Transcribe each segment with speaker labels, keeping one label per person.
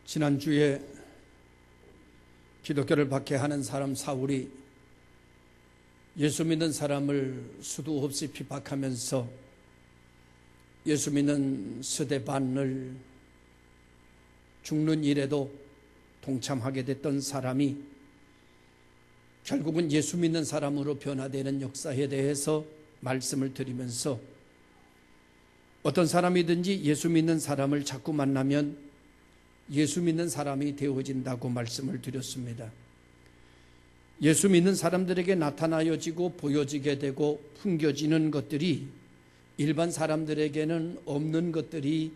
Speaker 1: 지난주에 기독교를 박해하는 사람 사울이 예수 믿는 사람을 수도 없이 비박하면서 예수 믿는 스데반을 죽는 일에도 동참하게 됐던 사람이 결국은 예수 믿는 사람으로 변화되는 역사에 대해서 말씀을 드리면서 어떤 사람이든지 예수 믿는 사람을 자꾸 만나면 예수 믿는 사람이 되어진다고 말씀을 드렸습니다. 예수 믿는 사람들에게 나타나여지고 보여지게 되고 풍겨지는 것들이 일반 사람들에게는 없는 것들이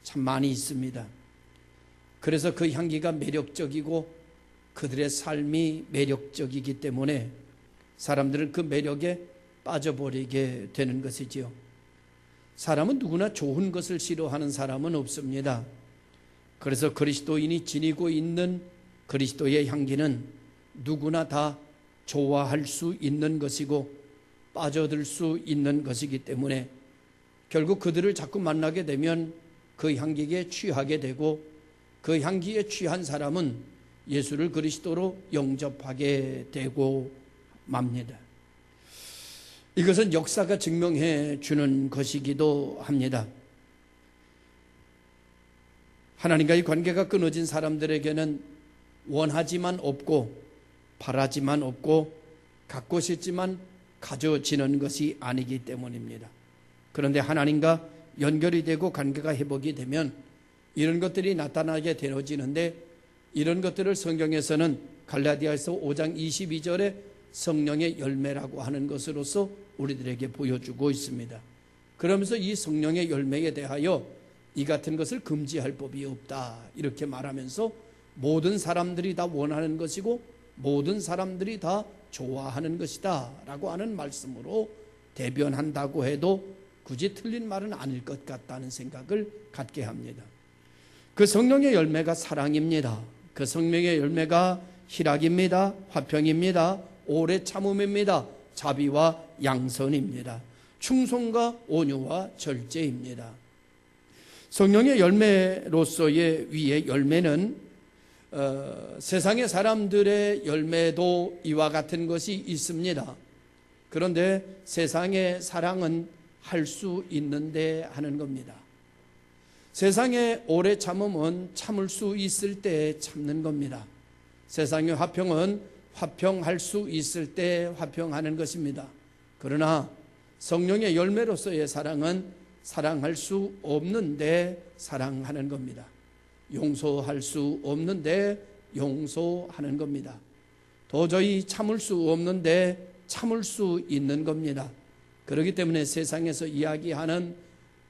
Speaker 1: 참 많이 있습니다. 그래서 그 향기가 매력적이고 그들의 삶이 매력적이기 때문에 사람들은 그 매력에 빠져버리게 되는 것이지요. 사람은 누구나 좋은 것을 싫어하는 사람은 없습니다. 그래서 그리스도인이 지니고 있는 그리스도의 향기는 누구나 다 좋아할 수 있는 것이고 빠져들 수 있는 것이기 때문에 결국 그들을 자꾸 만나게 되면 그 향기에 취하게 되고 그 향기에 취한 사람은 예수를 그리스도로 영접하게 되고 맙니다. 이것은 역사가 증명해 주는 것이기도 합니다. 하나님과의 관계가 끊어진 사람들에게는 원하지만 없고 바라지만 없고 갖고 싶지만 가져지는 것이 아니기 때문입니다. 그런데 하나님과 연결이 되고 관계가 회복이 되면 이런 것들이 나타나게 되어지는데, 이런 것들을 성경에서는 갈라디아서 5장 22절에 성령의 열매라고 하는 것으로서 우리들에게 보여주고 있습니다. 그러면서 이 성령의 열매에 대하여 이 같은 것을 금지할 법이 없다 이렇게 말하면서 모든 사람들이 다 원하는 것이고 모든 사람들이 다 좋아하는 것이다 라고 하는 말씀으로 대변한다고 해도 굳이 틀린 말은 아닐 것 같다는 생각을 갖게 합니다. 그 성령의 열매가 사랑입니다. 그 성령의 열매가 희락입니다. 화평입니다. 오래 참음입니다. 자비와 양선입니다. 충성과 온유와 절제입니다. 성령의 열매로서의 위의 열매는 세상의 사람들의 열매도 이와 같은 것이 있습니다. 그런데 세상의 사랑은 할 수 있는데 하는 겁니다. 세상의 오래 참음은 참을 수 있을 때 참는 겁니다. 세상의 화평은 화평할 수 있을 때 화평하는 것입니다. 그러나 성령의 열매로서의 사랑은 사랑할 수 없는데 사랑하는 겁니다. 용서할 수 없는데 용서하는 겁니다. 도저히 참을 수 없는데 참을 수 있는 겁니다. 그렇기 때문에 세상에서 이야기하는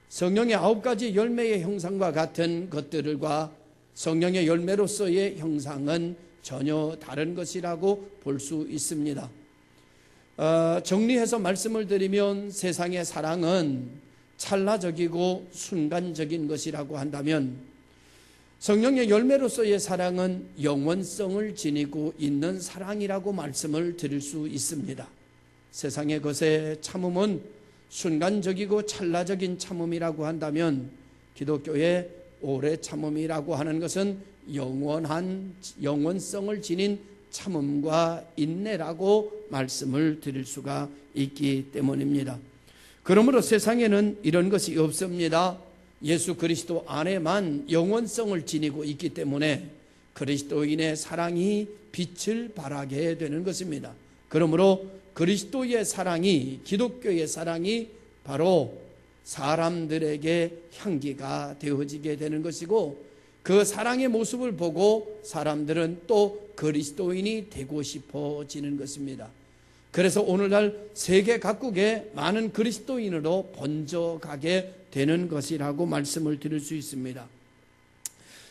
Speaker 1: 성령의 9가지 열매의 형상과 같은 것들과 성령의 열매로서의 형상은 전혀 다른 것이라고 볼 수 있습니다. 정리해서 말씀을 드리면 세상의 사랑은 찰나적이고 순간적인 것이라고 한다면 성령의 열매로서의 사랑은 영원성을 지니고 있는 사랑이라고 말씀을 드릴 수 있습니다. 세상의 것의 참음은 순간적이고 찰나적인 참음이라고 한다면 기독교의 오래 참음이라고 하는 것은 영원성을 지닌 참음과 인내라고 말씀을 드릴 수가 있기 때문입니다. 그러므로 세상에는 이런 것이 없습니다. 예수 그리스도 안에만 영원성을 지니고 있기 때문에 그리스도인의 사랑이 빛을 발하게 되는 것입니다. 그러므로 그리스도의 사랑이, 기독교의 사랑이 바로 사람들에게 향기가 되어지게 되는 것이고, 그 사랑의 모습을 보고 사람들은 또 그리스도인이 되고 싶어지는 것입니다. 그래서 오늘날 세계 각국에 많은 그리스도인으로 번져가게 되는 것이라고 말씀을 드릴 수 있습니다.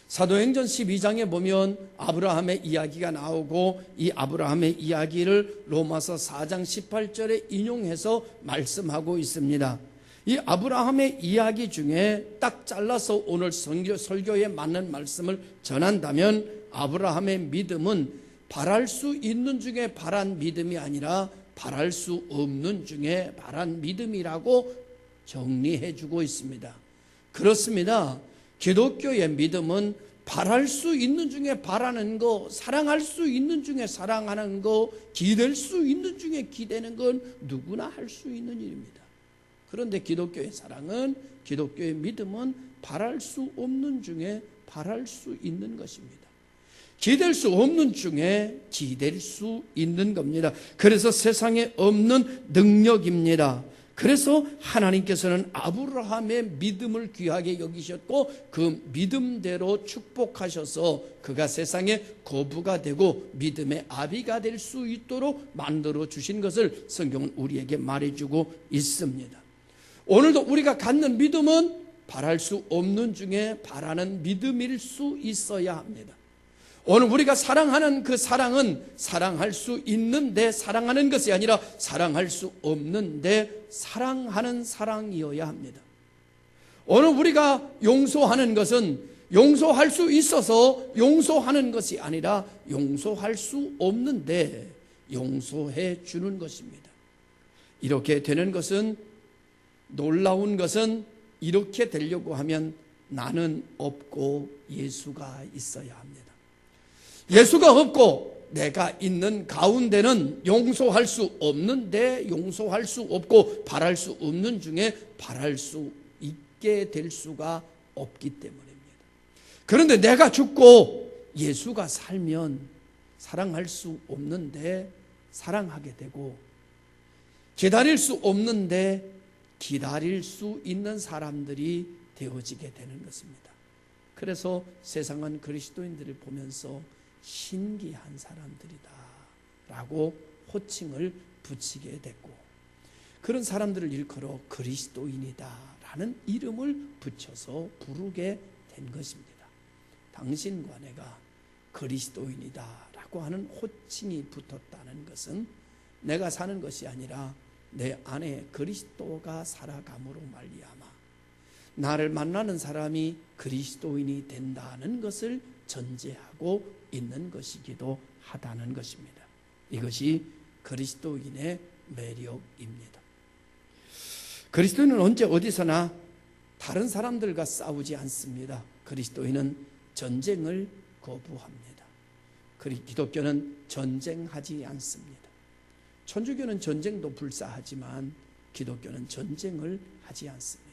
Speaker 1: 사도행전 12장에 보면 아브라함의 이야기가 나오고 이 아브라함의 이야기를 로마서 4장 18절에 인용해서 말씀하고 있습니다. 이 아브라함의 이야기 중에 딱 잘라서 오늘 설교에 맞는 말씀을 전한다면 아브라함의 믿음은 바랄 수 있는 중에 바란 믿음이 아니라 바랄 수 없는 중에 바란 믿음이라고 정리해 주고 있습니다. 그렇습니다. 기독교의 믿음은 바랄 수 있는 중에 바라는 거, 사랑할 수 있는 중에 사랑하는 거, 기댈 수 있는 중에 기대는 건 누구나 할 수 있는 일입니다. 그런데 기독교의 사랑은, 기독교의 믿음은 바랄 수 없는 중에 바랄 수 있는 것입니다. 기댈 수 없는 중에 기댈 수 있는 겁니다. 그래서 세상에 없는 능력입니다. 그래서 하나님께서는 아브라함의 믿음을 귀하게 여기셨고 그 믿음대로 축복하셔서 그가 세상에 거부가 되고 믿음의 아비가 될 수 있도록 만들어 주신 것을 성경은 우리에게 말해주고 있습니다. 오늘도 우리가 갖는 믿음은 바랄 수 없는 중에 바라는 믿음일 수 있어야 합니다. 오늘 우리가 사랑하는 그 사랑은 사랑할 수 있는데 사랑하는 것이 아니라 사랑할 수 없는데 사랑하는 사랑이어야 합니다. 오늘 우리가 용서하는 것은 용서할 수 있어서 용서하는 것이 아니라 용서할 수 없는데 용서해 주는 것입니다. 이렇게 되는 것은, 놀라운 것은 이렇게 되려고 하면 나는 없고 예수가 있어야 합니다. 예수가 없고 내가 있는 가운데는 용서할 수 없는데 용서할 수 없고 바랄 수 없는 중에 바랄 수 있게 될 수가 없기 때문입니다. 그런데 내가 죽고 예수가 살면 사랑할 수 없는데 사랑하게 되고 기다릴 수 없는데 기다릴 수 있는 사람들이 되어지게 되는 것입니다. 그래서 세상은 그리스도인들을 보면서 신기한 사람들이다 라고 호칭을 붙이게 됐고, 그런 사람들을 일컬어 그리스도인이다 라는 이름을 붙여서 부르게 된 것입니다. 당신과 내가 그리스도인이다 라고 하는 호칭이 붙었다는 것은 내가 사는 것이 아니라 내 안에 그리스도가 살아감으로 말미암아 나를 만나는 사람이 그리스도인이 된다는 것을 전제하고 있는 것이기도 하다는 것입니다. 이것이 그리스도인의 매력입니다. 그리스도인은 언제 어디서나 다른 사람들과 싸우지 않습니다. 그리스도인은 전쟁을 거부합니다. 기독교는 전쟁하지 않습니다. 천주교는 전쟁도 불사하지만 기독교는 전쟁을 하지 않습니다.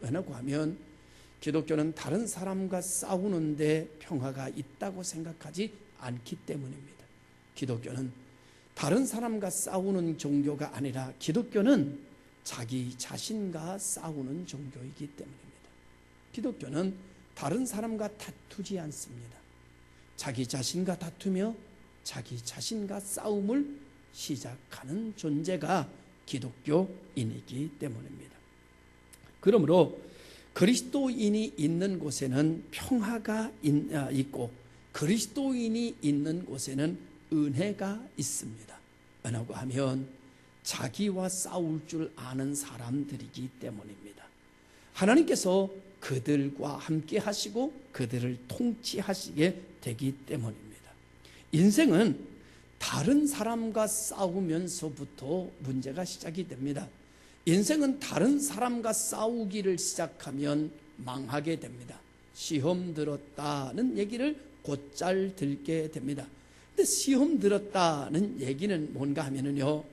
Speaker 1: 왜냐고 하면 기독교는 다른 사람과 싸우는데 평화가 있다고 생각하지 않기 때문입니다. 기독교는 다른 사람과 싸우는 종교가 아니라 기독교는 자기 자신과 싸우는 종교이기 때문입니다. 기독교는 다른 사람과 다투지 않습니다. 자기 자신과 다투며 자기 자신과 싸움을 시작하는 존재가 기독교인이기 때문입니다. 그러므로 그리스도인이 있는 곳에는 평화가 있고 그리스도인이 있는 곳에는 은혜가 있습니다. 왜냐고 하면 자기와 싸울 줄 아는 사람들이기 때문입니다. 하나님께서 그들과 함께 하시고 그들을 통치하시게 되기 때문입니다. 인생은 다른 사람과 싸우면서부터 문제가 시작이 됩니다. 인생은 다른 사람과 싸우기를 시작하면 망하게 됩니다. 시험 들었다는 얘기를 곧잘 듣게 됩니다. 근데 시험 들었다는 얘기는 뭔가 하면은요,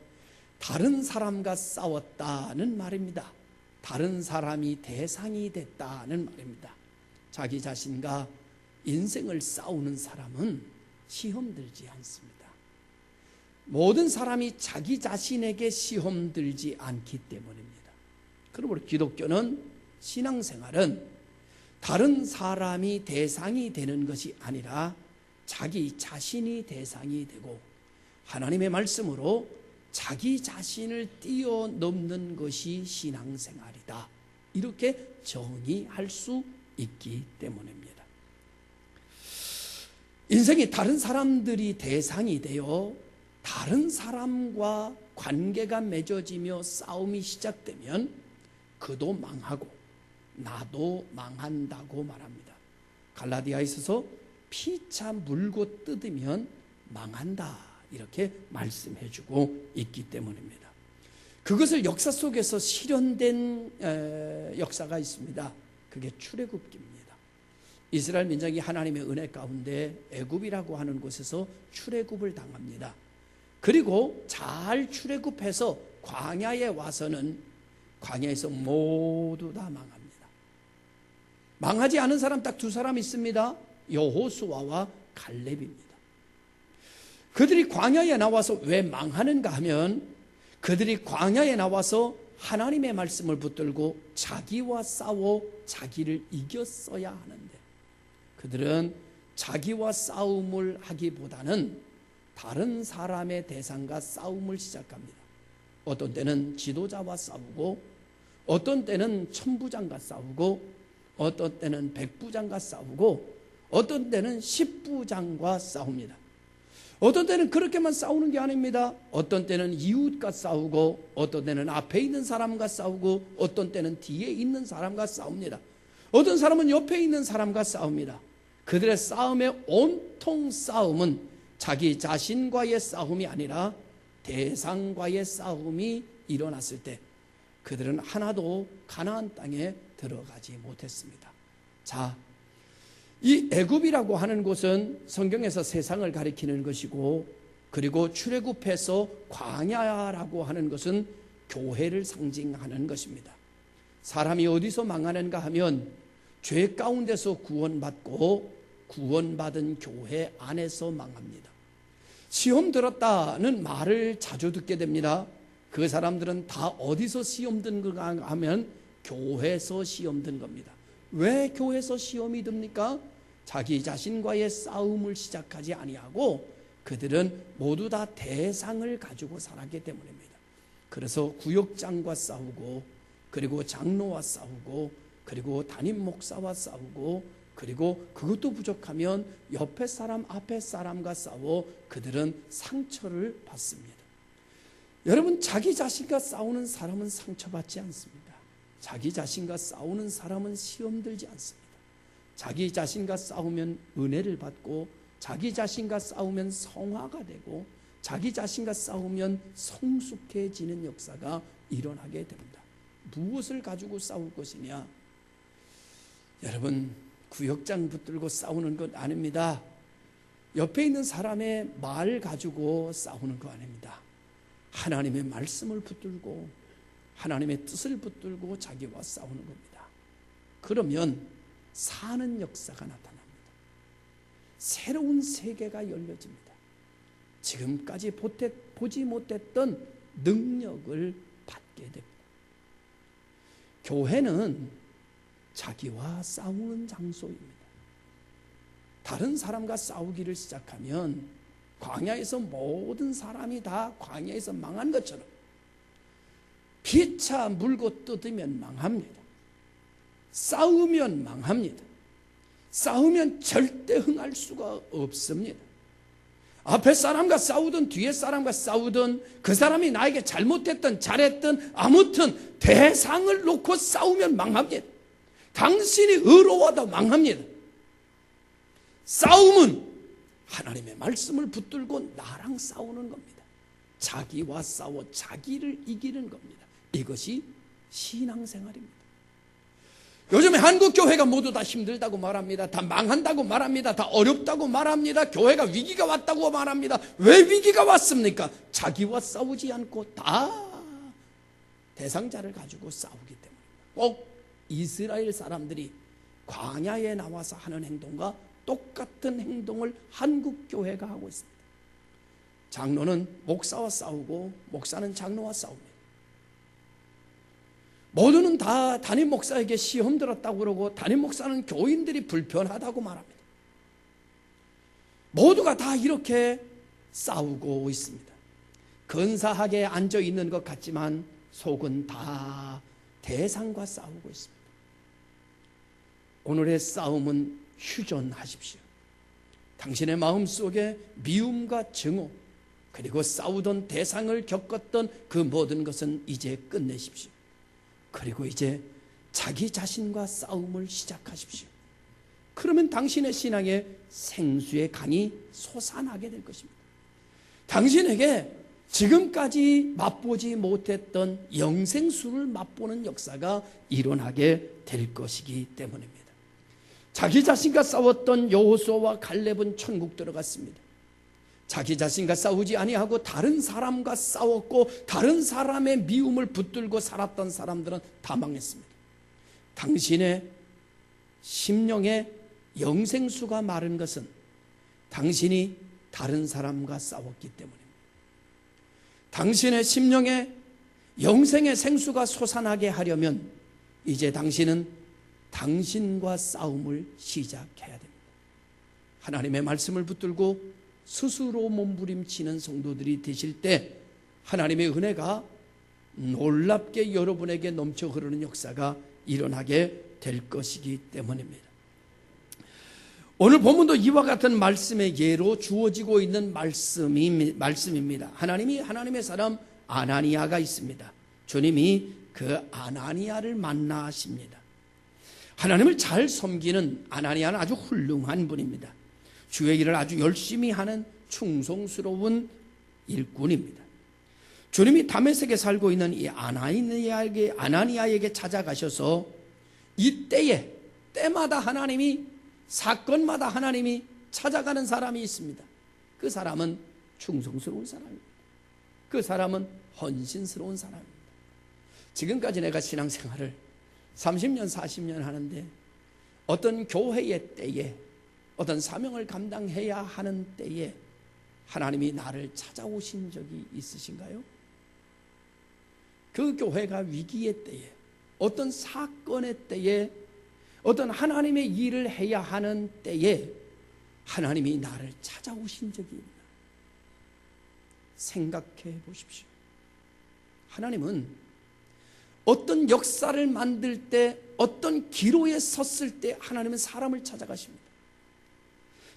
Speaker 1: 다른 사람과 싸웠다는 말입니다. 다른 사람이 대상이 됐다는 말입니다. 자기 자신과 인생을 싸우는 사람은 시험 들지 않습니다. 모든 사람이 자기 자신에게 시험 들지 않기 때문입니다. 그러므로 기독교는, 신앙생활은 다른 사람이 대상이 되는 것이 아니라 자기 자신이 대상이 되고 하나님의 말씀으로 자기 자신을 뛰어넘는 것이 신앙생활이다, 이렇게 정의할 수 있기 때문입니다. 인생이 다른 사람들이 대상이 되어 다른 사람과 관계가 맺어지며 싸움이 시작되면 그도 망하고 나도 망한다고 말합니다. 갈라디아에 있어서 피차 물고 뜯으면 망한다, 이렇게 말씀해주고 있기 때문입니다. 그것을 역사 속에서 실현된 역사가 있습니다. 그게 출애굽기입니다. 이스라엘 민족이 하나님의 은혜 가운데 애굽이라고 하는 곳에서 출애굽을 당합니다. 그리고 잘 출애굽해서 광야에 와서는 광야에서 모두 다 망합니다. 망하지 않은 사람 딱 두 사람 있습니다. 여호수아와 갈렙입니다. 그들이 광야에 나와서 왜 망하는가 하면 그들이 광야에 나와서 하나님의 말씀을 붙들고 자기와 싸워 자기를 이겼어야 하는데 그들은 자기와 싸움을 하기보다는 다른 사람의 대상과 싸움을 시작합니다. 어떤 때는 지도자와 싸우고 어떤 때는 천부장과 싸우고 어떤 때는 백부장과 싸우고 어떤 때는 십부장과 싸웁니다. 어떤 때는 그렇게만 싸우는 게 아닙니다. 어떤 때는 이웃과 싸우고 어떤 때는 앞에 있는 사람과 싸우고 어떤 때는 뒤에 있는 사람과 싸웁니다. 어떤 사람은 옆에 있는 사람과 싸웁니다. 그들의 싸움의 온통 싸움은 자기 자신과의 싸움이 아니라 대상과의 싸움이 일어났을 때 그들은 하나도 가나안 땅에 들어가지 못했습니다. 자, 이 애굽이라고 하는 곳은 성경에서 세상을 가리키는 것이고 그리고 출애굽해서 광야라고 하는 것은 교회를 상징하는 것입니다. 사람이 어디서 망하는가 하면 죄 가운데서 구원받고 구원받은 교회 안에서 망합니다. 시험 들었다는 말을 자주 듣게 됩니다. 그 사람들은 다 어디서 시험 든가 하면 교회에서 시험 든 겁니다. 왜 교회에서 시험이 듭니까? 자기 자신과의 싸움을 시작하지 아니하고 그들은 모두 다 대상을 가지고 살았기 때문입니다. 그래서 구역장과 싸우고 그리고 장로와 싸우고 그리고 담임 목사와 싸우고 그리고 그것도 부족하면 옆에 사람 앞에 사람과 싸워 그들은 상처를 받습니다. 여러분, 자기 자신과 싸우는 사람은 상처받지 않습니다. 자기 자신과 싸우는 사람은 시험 들지 않습니다. 자기 자신과 싸우면 은혜를 받고 자기 자신과 싸우면 성화가 되고 자기 자신과 싸우면 성숙해지는 역사가 일어나게 됩니다. 무엇을 가지고 싸울 것이냐? 여러분, 구역장 붙들고 싸우는 것 아닙니다. 옆에 있는 사람의 말 가지고 싸우는 거 아닙니다. 하나님의 말씀을 붙들고 하나님의 뜻을 붙들고 자기와 싸우는 겁니다. 그러면 사는 역사가 나타납니다. 새로운 세계가 열려집니다. 지금까지 보지 못했던 능력을 받게 됩니다. 교회는 자기와 싸우는 장소입니다. 다른 사람과 싸우기를 시작하면 광야에서 모든 사람이 다 광야에서 망한 것처럼 피차 물고 뜯으면 망합니다. 싸우면 망합니다. 싸우면 절대 흥할 수가 없습니다. 앞에 사람과 싸우든 뒤에 사람과 싸우든 그 사람이 나에게 잘못했든 잘했든 아무튼 대상을 놓고 싸우면 망합니다. 당신이 의로워도 망합니다. 싸움은 하나님의 말씀을 붙들고 나랑 싸우는 겁니다. 자기와 싸워 자기를 이기는 겁니다. 이것이 신앙생활입니다. 요즘에 한국교회가 모두 다 힘들다고 말합니다. 다 망한다고 말합니다. 다 어렵다고 말합니다. 교회가 위기가 왔다고 말합니다. 왜 위기가 왔습니까? 자기와 싸우지 않고 다 대상자를 가지고 싸우기 때문입니다. 꼭 이스라엘 사람들이 광야에 나와서 하는 행동과 똑같은 행동을 한국교회가 하고 있습니다. 장로는 목사와 싸우고 목사는 장로와 싸웁니다. 모두는 다 담임 목사에게 시험 들었다고 그러고 담임 목사는 교인들이 불편하다고 말합니다. 모두가 다 이렇게 싸우고 있습니다. 근사하게 앉아 있는 것 같지만 속은 다 대상과 싸우고 있습니다. 오늘의 싸움은 휴전하십시오. 당신의 마음속에 미움과 증오 그리고 싸우던 대상을 겪었던 그 모든 것은 이제 끝내십시오. 그리고 이제 자기 자신과 싸움을 시작하십시오. 그러면 당신의 신앙에 생수의 강이 솟아나게 될 것입니다. 당신에게 지금까지 맛보지 못했던 영생수를 맛보는 역사가 일어나게 될 것이기 때문입니다. 자기 자신과 싸웠던 여호수아와 갈렙은 천국 들어갔습니다. 자기 자신과 싸우지 아니하고 다른 사람과 싸웠고 다른 사람의 미움을 붙들고 살았던 사람들은 다 망했습니다. 당신의 심령의 영생수가 마른 것은 당신이 다른 사람과 싸웠기 때문입니다. 당신의 심령의 영생의 생수가 솟아나게 하려면 이제 당신은 당신과 싸움을 시작해야 됩니다. 하나님의 말씀을 붙들고 스스로 몸부림치는 성도들이 되실 때 하나님의 은혜가 놀랍게 여러분에게 넘쳐 흐르는 역사가 일어나게 될 것이기 때문입니다. 오늘 본문도 이와 같은 말씀의 예로 주어지고 있는 말씀입니다. 하나님의 사람 아나니아가 있습니다. 주님이 그 아나니아를 만나십니다. 하나님을 잘 섬기는 아나니아는 아주 훌륭한 분입니다. 주의 일을 아주 열심히 하는 충성스러운 일꾼입니다. 주님이 다메섹에 살고 있는 이 아나니아에게 찾아가셔서 이때에 때마다 하나님이 사건마다 하나님이 찾아가는 사람이 있습니다. 그 사람은 충성스러운 사람입니다. 그 사람은 헌신스러운 사람입니다. 지금까지 내가 신앙생활을 30년 40년 하는데 어떤 교회의 때에 어떤 사명을 감당해야 하는 때에 하나님이 나를 찾아오신 적이 있으신가요? 그 교회가 위기의 때에 어떤 사건의 때에 어떤 하나님의 일을 해야 하는 때에 하나님이 나를 찾아오신 적이 있나? 생각해 보십시오. 하나님은 어떤 역사를 만들 때 어떤 기로에 섰을 때 하나님은 사람을 찾아가십니다.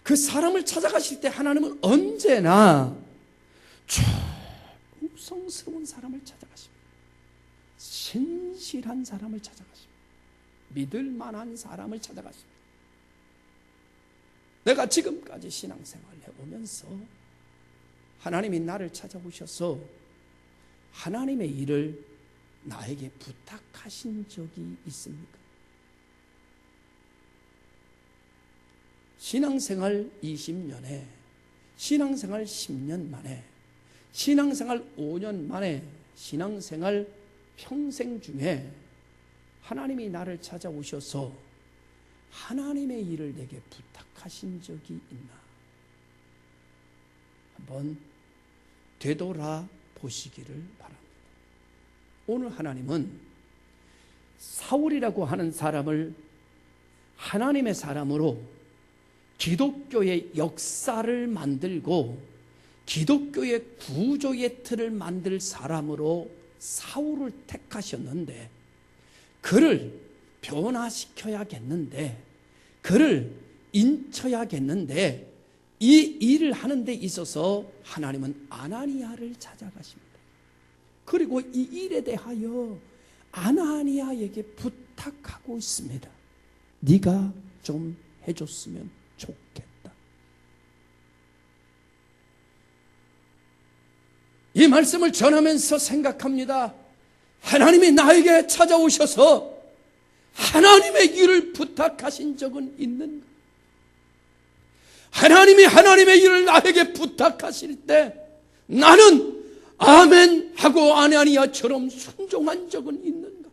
Speaker 1: 그 사람을 찾아가실 때 하나님은 언제나 충성스러운 사람을 찾아가십니다. 신실한 사람을 찾아가십니다. 믿을 만한 사람을 찾아가십니다. 내가 지금까지 신앙생활을 해보면서 하나님이 나를 찾아오셔서 하나님의 일을 나에게 부탁하신 적이 있습니까? 신앙생활 20년에, 신앙생활 10년 만에, 신앙생활 5년 만에, 신앙생활 평생 중에 하나님이 나를 찾아오셔서 하나님의 일을 내게 부탁하신 적이 있나? 한번 되돌아 보시기를 바랍니다. 오늘 하나님은 사울이라고 하는 사람을 하나님의 사람으로 기독교의 역사를 만들고 기독교의 구조의 틀을 만들 사람으로 사울을 택하셨는데 그를 변화시켜야겠는데 그를 인쳐야겠는데 이 일을 하는 데 있어서 하나님은 아나니아를 찾아가십니다. 그리고 이 일에 대하여 아나니아에게 부탁하고 있습니다. 네가 좀 해줬으면 좋겠다. 이 말씀을 전하면서 생각합니다. 하나님이 나에게 찾아오셔서 하나님의 일을 부탁하신 적은 있는가? 하나님이 하나님의 일을 나에게 부탁하실 때 나는 아멘 하고 아나니아처럼 순종한 적은 있는가?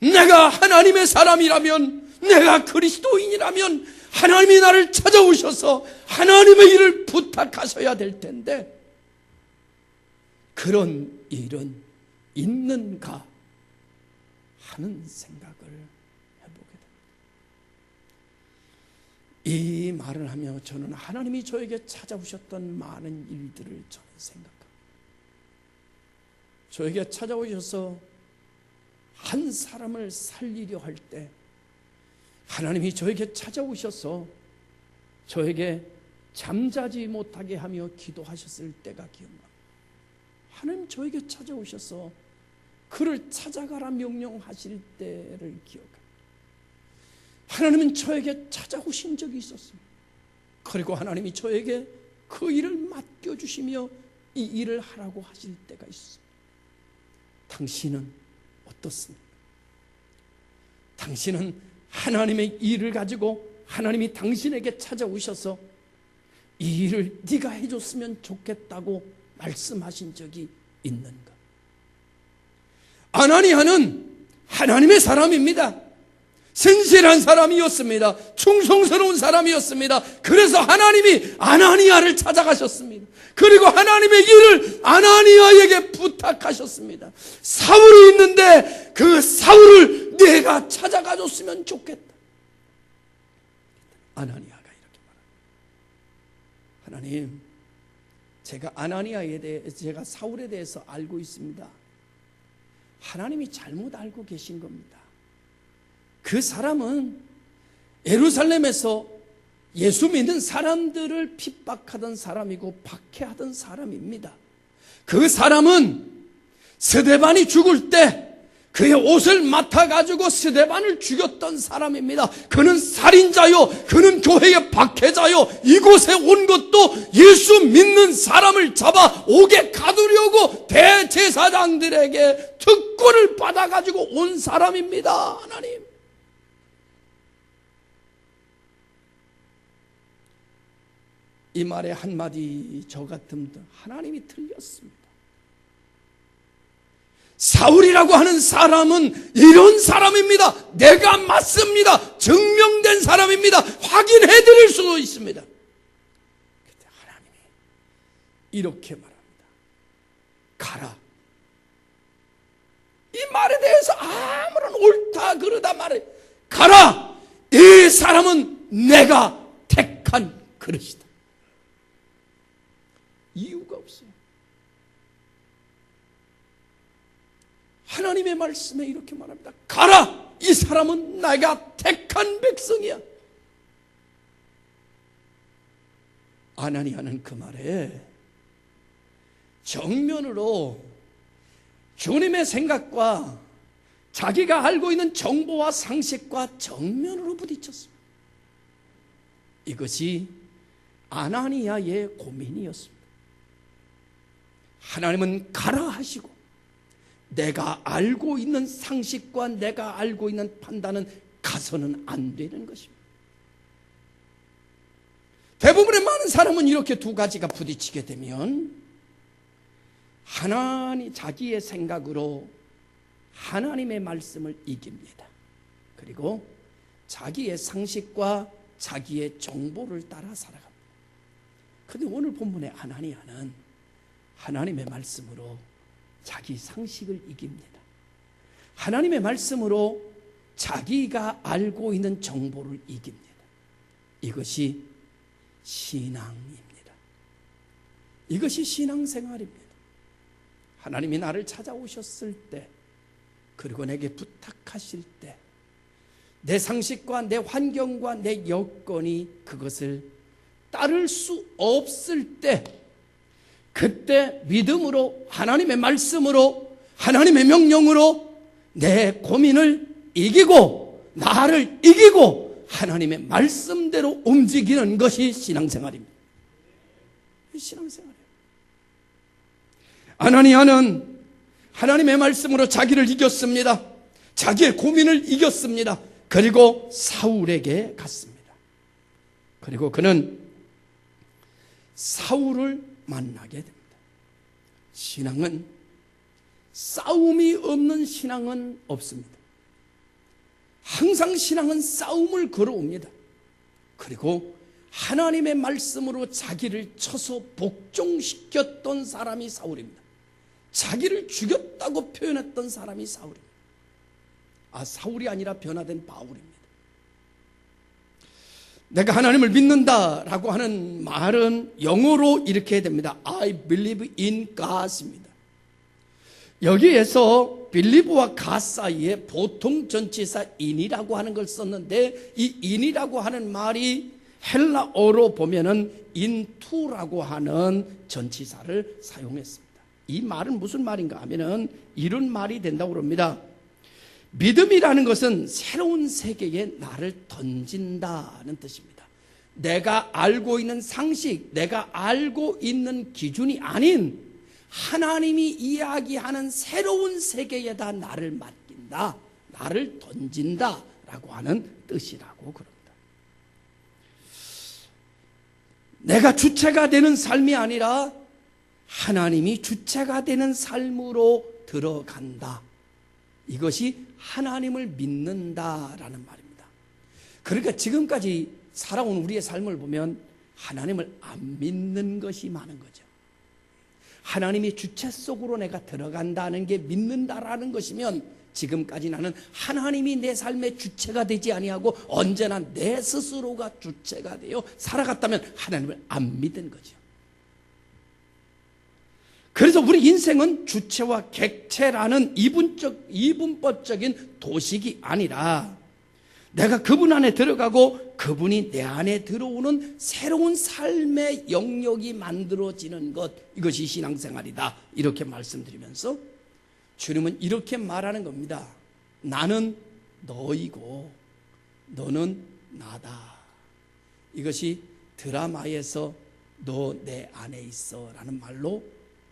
Speaker 1: 내가 하나님의 사람이라면, 내가 그리스도인이라면 하나님이 나를 찾아오셔서 하나님의 일을 부탁하셔야 될 텐데 그런 일은 있는가 하는 생각을 해보게 됩니다. 이 말을 하며 저는 하나님이 저에게 찾아오셨던 많은 일들을 저는 생각합니다. 저에게 찾아오셔서 한 사람을 살리려 할 때 하나님이 저에게 찾아오셔서 저에게 잠자지 못하게 하며 기도하셨을 때가 기억납니다. 하나님 저에게 찾아오셔서 그를 찾아가라 명령하실 때를 기억합니다. 하나님은 저에게 찾아오신 적이 있었습니다. 그리고 하나님이 저에게 그 일을 맡겨주시며 이 일을 하라고 하실 때가 있습니다. 당신은 어떻습니까? 당신은 하나님의 일을 가지고 하나님이 당신에게 찾아오셔서 이 일을 네가 해줬으면 좋겠다고 말씀하신 적이 있는가? 아나니아는 하나님의 사람입니다. 신실한 사람이었습니다. 충성스러운 사람이었습니다. 그래서 하나님이 아나니아를 찾아가셨습니다. 그리고 하나님의 일을 아나니아에게 부탁하셨습니다. 사울이 있는데 그 사울을 내가 찾아가 줬으면 좋겠다. 아나니아가 이렇게 말합니다. 하나님, 제가 아나니아에 대해, 제가 사울에 대해서 알고 있습니다. 하나님이 잘못 알고 계신 겁니다. 그 사람은 예루살렘에서 예수 믿는 사람들을 핍박하던 사람이고 박해하던 사람입니다. 그 사람은 스데반이 죽을 때 그의 옷을 맡아가지고 스데반을 죽였던 사람입니다. 그는 살인자요, 그는 교회의 박해자요, 이곳에 온 것도 예수 믿는 사람을 잡아 옥에 가두려고 대제사장들에게 특권을 받아가지고 온 사람입니다. 하나님, 이 말의 한마디 저 같으면 하나님이 틀렸습니다. 사울이라고 하는 사람은 이런 사람입니다. 내가 맞습니다. 증명된 사람입니다. 확인해 드릴 수도 있습니다. 그때 하나님이 이렇게 말합니다. 가라. 이 말에 대해서 아무런 옳다 그르다 말해. 가라. 이 사람은 내가 택한 그릇이다. 이유가 없어요. 하나님의 말씀에 이렇게 말합니다. 가라! 이 사람은 내가 택한 백성이야. 아나니아는 그 말에 정면으로 주님의 생각과 자기가 알고 있는 정보와 상식과 정면으로 부딪혔습니다. 이것이 아나니아의 고민이었습니다. 하나님은 가라 하시고 내가 알고 있는 상식과 내가 알고 있는 판단은 가서는 안 되는 것입니다. 대부분의 많은 사람은 이렇게 두 가지가 부딪히게 되면 하나님 자기의 생각으로 하나님의 말씀을 이깁니다. 그리고 자기의 상식과 자기의 정보를 따라 살아갑니다. 그런데 오늘 본문의 아나니아는 하나님의 말씀으로 자기 상식을 이깁니다. 하나님의 말씀으로 자기가 알고 있는 정보를 이깁니다. 이것이 신앙입니다. 이것이 신앙생활입니다. 하나님이 나를 찾아오셨을 때, 그리고 내게 부탁하실 때, 내 상식과 내 환경과 내 여건이 그것을 따를 수 없을 때, 그때 믿음으로 하나님의 말씀으로 하나님의 명령으로 내 고민을 이기고 나를 이기고 하나님의 말씀대로 움직이는 것이 신앙생활입니다. 신앙생활이에요. 아나니아는 하나님의 말씀으로 자기를 이겼습니다. 자기의 고민을 이겼습니다. 그리고 사울에게 갔습니다. 그리고 그는 사울을 만나게 됩니다. 신앙은 싸움이 없는 신앙은 없습니다. 항상 신앙은 싸움을 걸어옵니다. 그리고 하나님의 말씀으로 자기를 쳐서 복종시켰던 사람이 사울입니다. 자기를 죽였다고 표현했던 사람이 사울입니다. 사울이 아니라 변화된 바울입니다. 내가 하나님을 믿는다라고 하는 말은 영어로 이렇게 됩니다. I believe in God입니다. 여기에서 believe와 God 사이에 보통 전치사 in이라고 하는 걸 썼는데, 이 in이라고 하는 말이 헬라어로 보면은 into라고 하는 전치사를 사용했습니다. 이 말은 무슨 말인가 하면은 이런 말이 된다고 합니다. 믿음이라는 것은 새로운 세계에 나를 던진다는 뜻입니다. 내가 알고 있는 상식, 내가 알고 있는 기준이 아닌 하나님이 이야기하는 새로운 세계에다 나를 맡긴다, 나를 던진다 라고 하는 뜻이라고 그럽니다. 내가 주체가 되는 삶이 아니라 하나님이 주체가 되는 삶으로 들어간다. 이것이 하나님을 믿는다라는 말입니다. 그러니까 지금까지 살아온 우리의 삶을 보면 하나님을 안 믿는 것이 많은 거죠. 하나님이 주체 속으로 내가 들어간다는 게 믿는다라는 것이면 지금까지 나는 하나님이 내 삶의 주체가 되지 아니하고 언제나 내 스스로가 주체가 되어 살아갔다면 하나님을 안 믿은 거죠. 그래서 우리 인생은 주체와 객체라는 이분법적인 도식이 아니라 내가 그분 안에 들어가고 그분이 내 안에 들어오는 새로운 삶의 영역이 만들어지는 것, 이것이 신앙생활이다. 이렇게 말씀드리면서 주님은 이렇게 말하는 겁니다. 나는 너이고 너는 나다. 이것이 드라마에서 너 내 안에 있어 라는 말로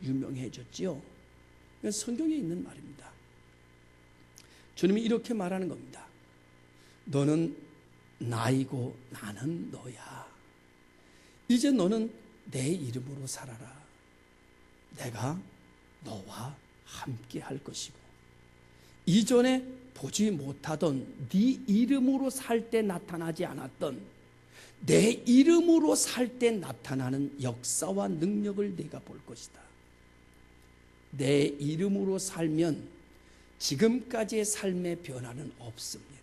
Speaker 1: 유명해졌지요. 성경에 있는 말입니다. 주님이 이렇게 말하는 겁니다. 너는 나이고 나는 너야. 이제 너는 내 이름으로 살아라. 내가 너와 함께 할 것이고 이전에 보지 못하던 네 이름으로 살 때 나타나지 않았던 내 이름으로 살 때 나타나는 역사와 능력을 네가 볼 것이다. 내 이름으로 살면 지금까지의 삶의 변화는 없습니다.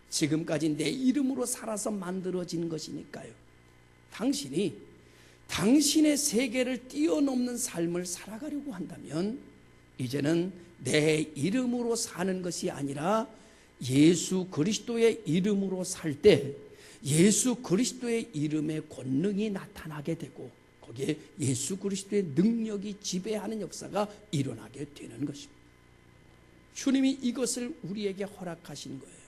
Speaker 1: 지금까지 내 이름으로 살아서 만들어진 것이니까요. 당신이 당신의 세계를 뛰어넘는 삶을 살아가려고 한다면 이제는 내 이름으로 사는 것이 아니라 예수 그리스도의 이름으로 살 때 예수 그리스도의 이름의 권능이 나타나게 되고 거기에 예수 그리스도의 능력이 지배하는 역사가 일어나게 되는 것입니다. 주님이 이것을 우리에게 허락하신 거예요.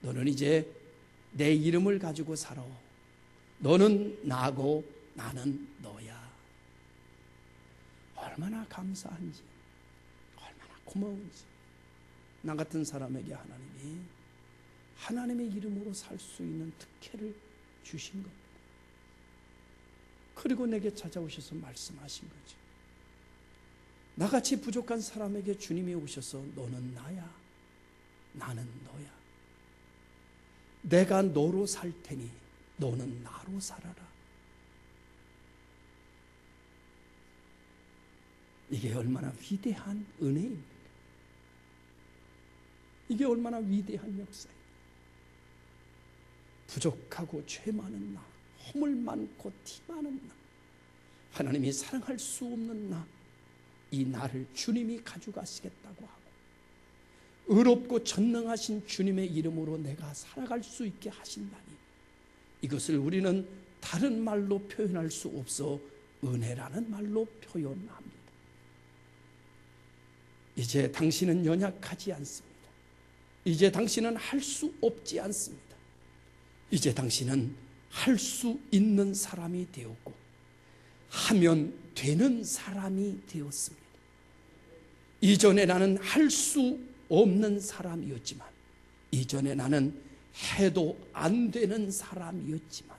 Speaker 1: 너는 이제 내 이름을 가지고 살아. 너는 나고 나는 너야. 얼마나 감사한지, 얼마나 고마운지. 나 같은 사람에게 하나님의 이름으로 살 수 있는 특혜를 주신 겁니다. 그리고 내게 찾아오셔서 말씀하신 거죠. 나같이 부족한 사람에게 주님이 오셔서 너는 나야, 나는 너야. 내가 너로 살 테니 너는 나로 살아라. 이게 얼마나 위대한 은혜입니까? 이게 얼마나 위대한 역사입니까? 부족하고 죄 많은 나, 허물 많고 티 많은 나, 하나님이 사랑할 수 없는 나, 이 나를 주님이 가져가시겠다고 하고 의롭고 전능하신 주님의 이름으로 내가 살아갈 수 있게 하신다니, 이것을 우리는 다른 말로 표현할 수 없어 은혜라는 말로 표현합니다. 이제 당신은 연약하지 않습니다. 이제 당신은 할 수 없지 않습니다. 이제 당신은 할 수 있는 사람이 되었고 하면 되는 사람이 되었습니다. 이전에 나는 할 수 없는 사람이었지만, 이전에 나는 해도 안 되는 사람이었지만,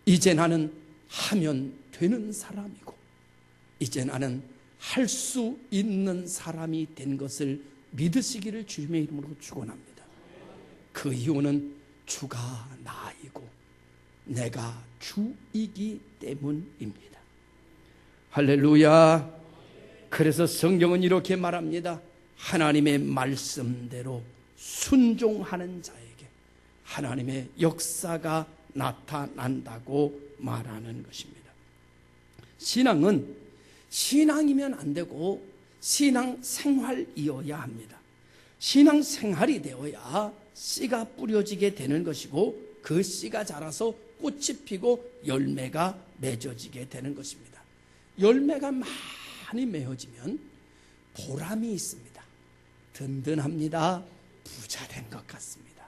Speaker 1: 이제 나는 하면 되는 사람이고, 이제 나는 할 수 있는 사람이 된 것을 믿으시기를 주님의 이름으로 축원합니다. 그 이유는 주가 나이고 내가 주이기 때문입니다. 할렐루야. 그래서 성경은 이렇게 말합니다. 하나님의 말씀대로 순종하는 자에게 하나님의 역사가 나타난다고 말하는 것입니다. 신앙은 신앙이면 안 되고 신앙 생활이어야 합니다. 신앙 생활이 되어야 씨가 뿌려지게 되는 것이고 그 씨가 자라서 꽃이 피고 열매가 맺어지게 되는 것입니다. 열매가 많이 맺어지면 보람이 있습니다. 든든합니다. 부자 된 것 같습니다.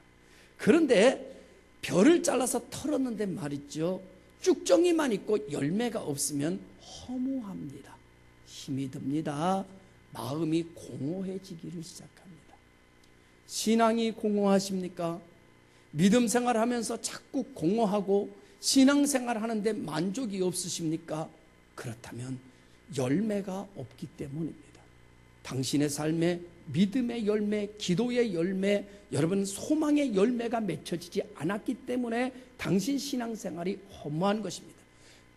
Speaker 1: 그런데 벼를 잘라서 털었는데 말이죠, 쭉정이만 있고 열매가 없으면 허무합니다. 힘이 듭니다. 마음이 공허해지기를 시작합니다. 신앙이 공허하십니까? 믿음 생활하면서 자꾸 공허하고 신앙생활 하는데 만족이 없으십니까? 그렇다면 열매가 없기 때문입니다. 당신의 삶에 믿음의 열매, 기도의 열매, 여러분 소망의 열매가 맺혀지지 않았기 때문에 당신 신앙생활이 허무한 것입니다.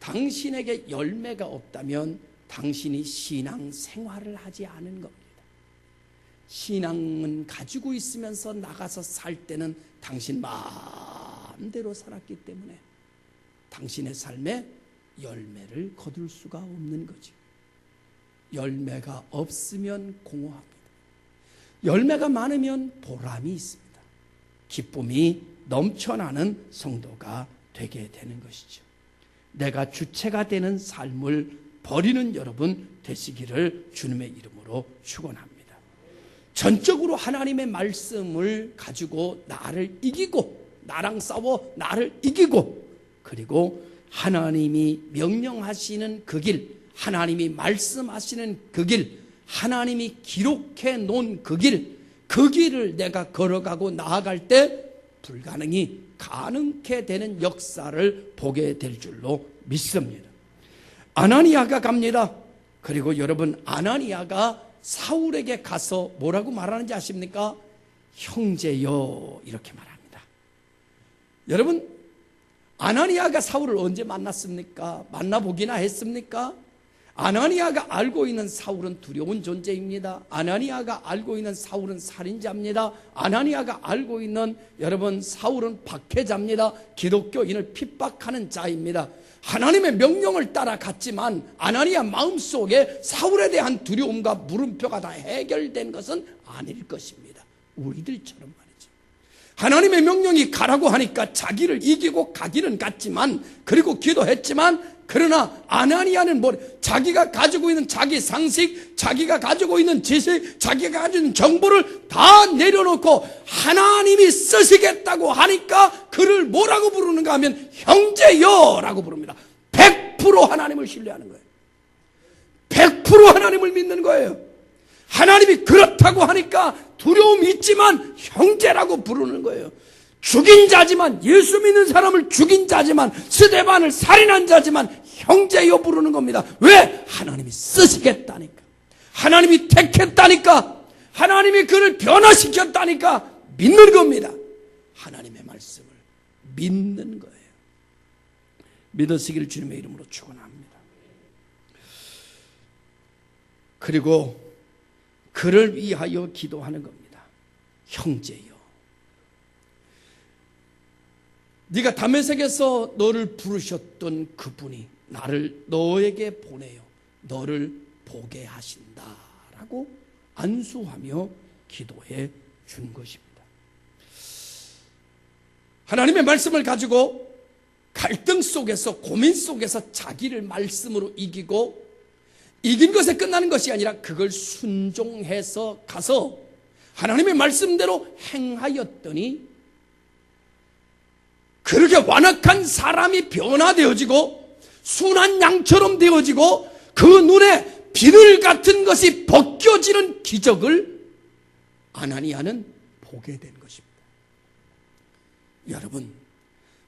Speaker 1: 당신에게 열매가 없다면 당신이 신앙생활을 하지 않은 겁니다. 신앙은 가지고 있으면서 나가서 살 때는 당신 마음대로 살았기 때문에 당신의 삶에 열매를 거둘 수가 없는 거죠. 열매가 없으면 공허합니다. 열매가 많으면 보람이 있습니다. 기쁨이 넘쳐나는 성도가 되게 되는 것이죠. 내가 주체가 되는 삶을 버리는 여러분 되시기를 주님의 이름으로 축원합니다. 전적으로 하나님의 말씀을 가지고 나를 이기고, 나랑 싸워 나를 이기고, 그리고 하나님이 명령하시는 그 길, 하나님이 말씀하시는 그 길, 하나님이 기록해 놓은 그 길을 내가 걸어가고 나아갈 때 불가능이 가능케 되는 역사를 보게 될 줄로 믿습니다. 아나니아가 갑니다. 그리고 여러분, 아나니아가 사울에게 가서 뭐라고 말하는지 아십니까? 형제여, 이렇게 말합니다. 여러분, 아나니아가 사울을 언제 만났습니까? 만나보기나 했습니까? 아나니아가 알고 있는 사울은 두려운 존재입니다. 아나니아가 알고 있는 사울은 살인자입니다. 아나니아가 알고 있는 여러분 사울은 박해자입니다. 기독교인을 핍박하는 자입니다. 하나님의 명령을 따라갔지만 아나니아 마음속에 사울에 대한 두려움과 물음표가 다 해결된 것은 아닐 것입니다. 우리들처럼 말이죠. 하나님의 명령이 가라고 하니까 자기를 이기고 가기는 갔지만, 그리고 기도했지만, 그러나 아나니아는 자기가 가지고 있는 자기 상식, 자기가 가지고 있는 지식, 자기가 가지고 있는 정보를 다 내려놓고 하나님이 쓰시겠다고 하니까 그를 뭐라고 부르는가 하면 형제여라고 부릅니다. 100% 하나님을 신뢰하는 거예요. 100% 하나님을 믿는 거예요. 하나님이 그렇다고 하니까 두려움이 있지만 형제라고 부르는 거예요. 죽인 자지만, 예수 믿는 사람을 죽인 자지만, 스데반을 살인한 자지만 형제여 부르는 겁니다. 왜? 하나님이 쓰시겠다니까, 하나님이 택했다니까, 하나님이 그를 변화시켰다니까 믿는 겁니다. 하나님의 말씀을 믿는 거예요. 믿으시기를 주님의 이름으로 축원합니다. 그리고 그를 위하여 기도하는 겁니다. 형제여, 네가 다메섹에서 너를 부르셨던 그분이 나를 너에게 보내요 너를 보게 하신다라고 안수하며 기도해 준 것입니다. 하나님의 말씀을 가지고 갈등 속에서, 고민 속에서 자기를 말씀으로 이기고, 이긴 것에 끝나는 것이 아니라 그걸 순종해서 가서 하나님의 말씀대로 행하였더니 그렇게 완악한 사람이 변화되어지고 순한 양처럼 되어지고 그 눈에 비늘 같은 것이 벗겨지는 기적을 아나니아는 보게 된 것입니다. 여러분,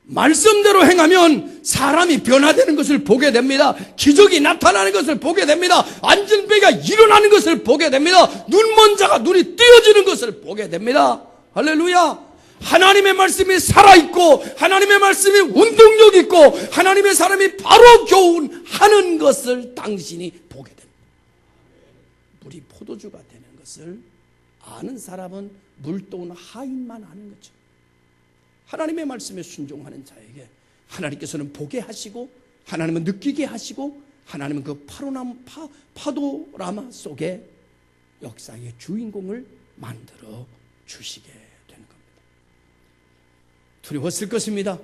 Speaker 1: 말씀대로 행하면 사람이 변화되는 것을 보게 됩니다. 기적이 나타나는 것을 보게 됩니다. 안전병이가 일어나는 것을 보게 됩니다. 눈먼 자가 눈이 띄어지는 것을 보게 됩니다. 할렐루야. 하나님의 말씀이 살아있고 하나님의 말씀이 운동력 있고 하나님의 사람이 바로 교훈하는 것을 당신이 보게 됩니다. 물이 포도주가 되는 것을 아는 사람은 물도운 하인만 아는 거죠. 하나님의 말씀에 순종하는 자에게 하나님께서는 보게 하시고, 하나님은 느끼게 하시고, 하나님은 그 파도라마 속에 역사의 주인공을 만들어 주시게 되는 겁니다. 두려웠을 것입니다.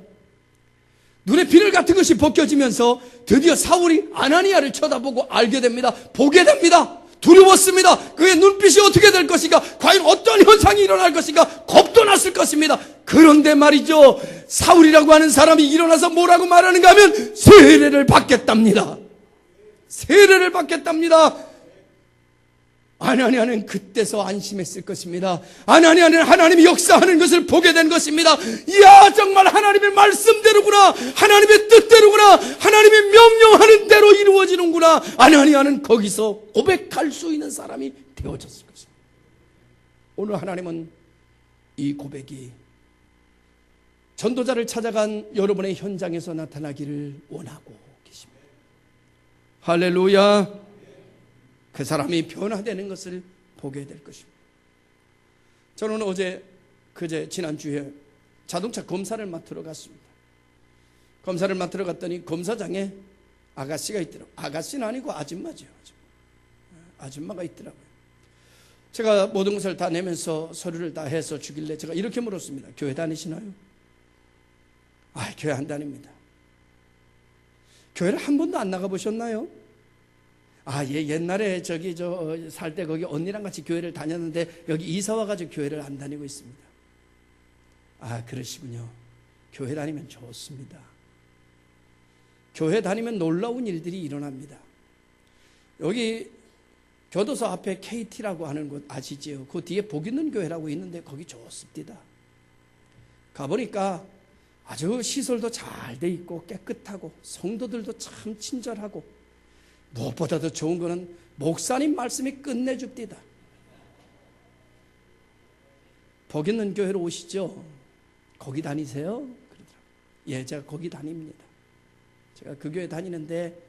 Speaker 1: 눈에 비늘 같은 것이 벗겨지면서 드디어 사울이 아나니아를 쳐다보고 알게 됩니다. 보게 됩니다. 두려웠습니다. 그의 눈빛이 어떻게 될 것인가, 과연 어떤 현상이 일어날 것인가, 겁도 났을 것입니다. 그런데 말이죠, 사울이라고 하는 사람이 일어나서 뭐라고 말하는가 하면 세례를 받겠답니다. 세례를 받겠답니다. 아나니아는 그때서 안심했을 것입니다. 아나니아는 하나님이 역사하는 것을 보게 된 것입니다. 이야, 정말 하나님의 말씀대로구나, 하나님의 뜻대로구나, 하나님이 명령하는 대로 이루어지는구나. 아나니아는 거기서 고백할 수 있는 사람이 되어졌을 것입니다. 오늘 하나님은 이 고백이 전도자를 찾아간 여러분의 현장에서 나타나기를 원하고 계십니다. 할렐루야. 그 사람이 변화되는 것을 보게 될 것입니다. 저는 지난주에 자동차 검사를 맡으러 갔습니다. 검사를 맡으러 갔더니 검사장에 아가씨가 있더라고요. 아가씨는 아니고 아줌마죠. 아줌마가 있더라고요. 제가 모든 것을 다 내면서 서류를 다 해서 주길래 제가 이렇게 물었습니다. 교회 다니시나요? 교회 안 다닙니다. 교회를 한 번도 안 나가보셨나요? 옛날에 살 때 거기 언니랑 같이 교회를 다녔는데 여기 이사 와가지고 교회를 안 다니고 있습니다. 그러시군요. 교회 다니면 좋습니다. 교회 다니면 놀라운 일들이 일어납니다. 여기 교도소 앞에 KT라고 하는 곳 아시죠? 그 뒤에 복 있는 교회라고 있는데 거기 좋습니다. 가보니까 아주 시설도 잘 돼 있고 깨끗하고 성도들도 참 친절하고 무엇보다도 좋은 거는 목사님 말씀이 끝내줍니다. 복 있는 교회로 오시죠? 거기 다니세요? 그러더라고요. 제가 거기 다닙니다. 제가 그 교회 다니는데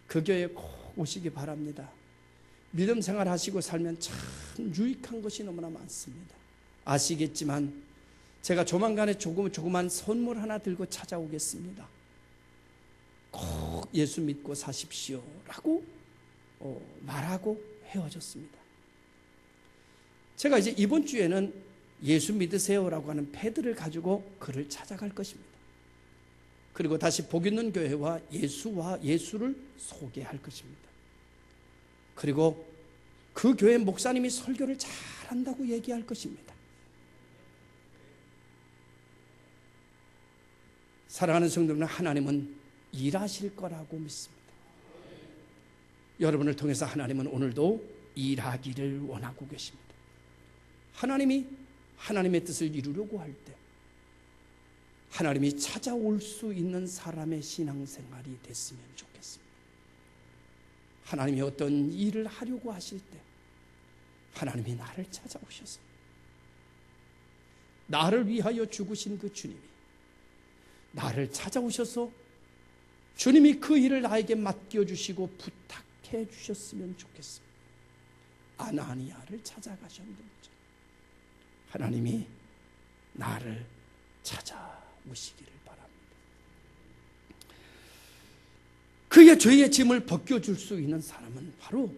Speaker 1: 그 교회에 꼭 오시기 바랍니다. 믿음 생활 하시고 살면 참 유익한 것이 너무나 많습니다. 아시겠지만 제가 조만간에 조그만 선물 하나 들고 찾아오겠습니다. 꼭 예수 믿고 사십시오 라고 말하고 헤어졌습니다. 제가 이제 이번 주에는 예수 믿으세요 라고 하는 패드를 가지고 그를 찾아갈 것입니다. 그리고 다시 복 있는 교회와 예수를 소개할 것입니다. 그리고 그 교회 목사님이 설교를 잘한다고 얘기할 것입니다. 사랑하는 성도는 하나님은 일하실 거라고 믿습니다. 여러분을 통해서 하나님은 오늘도 일하기를 원하고 계십니다. 하나님이 하나님의 뜻을 이루려고 할 때 하나님이 찾아올 수 있는 사람의 신앙생활이 됐으면 좋겠습니다. 하나님이 어떤 일을 하려고 하실 때 하나님이 나를 찾아오셔서 나를 위하여 죽으신 그 주님이 나를 찾아오셔서 주님이 그 일을 나에게 맡겨주시고 부탁해 주셨으면 좋겠습니다. 아나니아를 찾아가셨는데 하나님이 나를 찾아오시기를 바랍니다. 그의 죄의 짐을 벗겨줄 수 있는 사람은 바로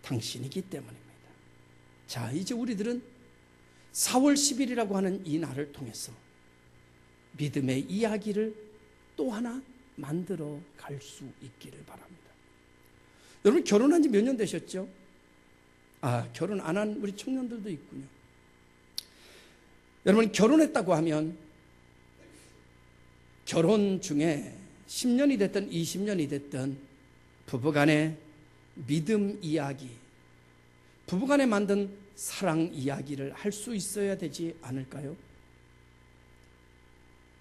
Speaker 1: 당신이기 때문입니다. 자, 이제 우리들은 4월 10일이라고 하는 이 날을 통해서 믿음의 이야기를 또 하나 만들어 갈 수 있기를 바랍니다. 여러분 결혼한 지 몇 년 되셨죠? 결혼 안 한 우리 청년들도 있군요. 여러분 결혼했다고 하면 결혼 중에 10년이 됐든 20년이 됐든 부부간의 믿음 이야기, 부부간에 만든 사랑 이야기를 할 수 있어야 되지 않을까요?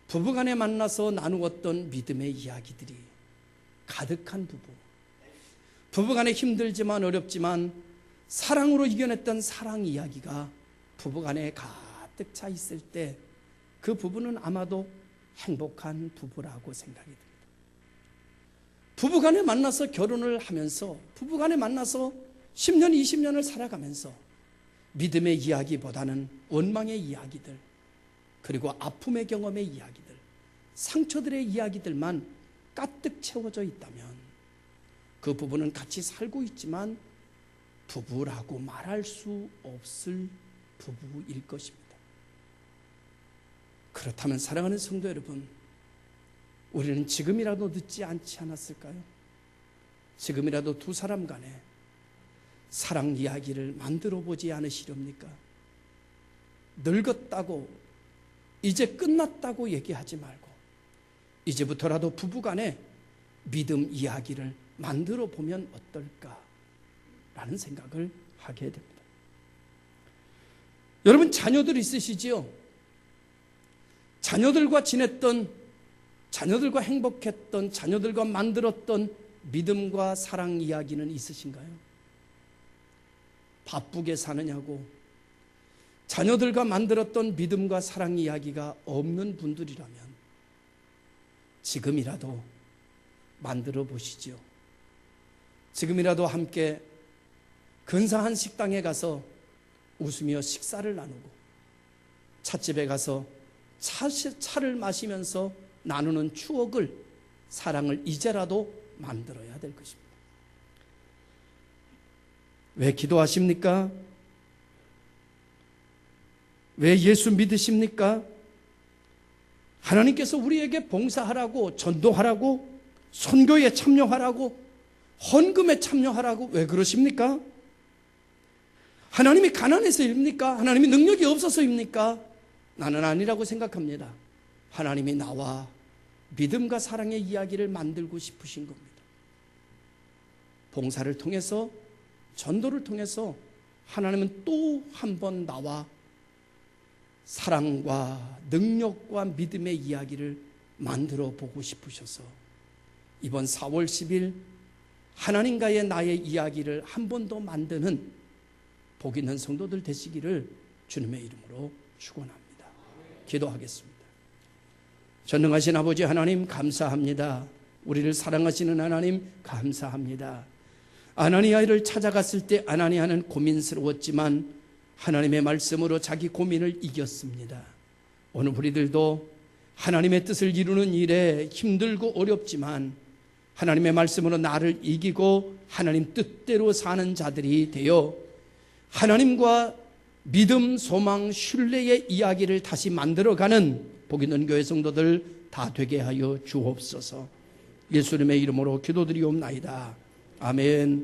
Speaker 1: 부부간에 만나서 나누었던 믿음의 이야기들이 가득한 부부간에 힘들지만 어렵지만 사랑으로 이겨냈던 사랑 이야기가 부부간에 가득 차 있을 때 그 부부는 아마도 행복한 부부라고 생각이 듭니다. 부부간에 만나서 결혼을 하면서 부부간에 만나서 10년, 20년을 살아가면서 믿음의 이야기보다는 원망의 이야기들, 그리고 아픔의 경험의 이야기들, 상처들의 이야기들만 가득 채워져 있다면 그 부부는 같이 살고 있지만 부부라고 말할 수 없을 부부일 것입니다. 그렇다면 사랑하는 성도 여러분, 우리는 지금이라도 늦지 않지 않았을까요? 지금이라도 두 사람 간에 사랑 이야기를 만들어 보지 않으시렵니까? 늙었다고 이제 끝났다고 얘기하지 말고 이제부터라도 부부간에 믿음 이야기를 만들어 보면 어떨까? 라는 생각을 하게 됩니다. 여러분, 자녀들 있으시지요? 자녀들과 지냈던, 자녀들과 행복했던, 자녀들과 만들었던 믿음과 사랑 이야기는 있으신가요? 바쁘게 사느냐고 자녀들과 만들었던 믿음과 사랑 이야기가 없는 분들이라면 지금이라도 만들어 보시죠. 지금이라도 함께 근사한 식당에 가서 웃으며 식사를 나누고 찻집에 가서 차를 마시면서 나누는 추억을, 사랑을 이제라도 만들어야 될 것입니다. 왜 기도하십니까? 왜 예수 믿으십니까? 하나님께서 우리에게 봉사하라고, 전도하라고, 선교에 참여하라고, 헌금에 참여하라고 왜 그러십니까? 하나님이 가난해서입니까? 하나님이 능력이 없어서입니까? 나는 아니라고 생각합니다. 하나님이 나와 믿음과 사랑의 이야기를 만들고 싶으신 겁니다. 봉사를 통해서, 전도를 통해서 하나님은 또 한 번 나와 사랑과 능력과 믿음의 이야기를 만들어 보고 싶으셔서 이번 4월 10일 하나님과의 나의 이야기를 한 번 더 만드는 복 있는 성도들 되시기를 주님의 이름으로 축원합니다. 기도하겠습니다. 전능하신 아버지 하나님 감사합니다. 우리를 사랑하시는 하나님 감사합니다. 아나니아를 찾아갔을 때 아나니아는 고민스러웠지만 하나님의 말씀으로 자기 고민을 이겼습니다. 오늘 우리들도 하나님의 뜻을 이루는 일에 힘들고 어렵지만 하나님의 말씀으로 나를 이기고 하나님 뜻대로 사는 자들이 되어 하나님과 믿음, 소망, 신뢰의 이야기를 다시 만들어가는 복 있는 교회 성도들 다 되게 하여 주옵소서. 예수님의 이름으로 기도드리옵나이다. 아멘.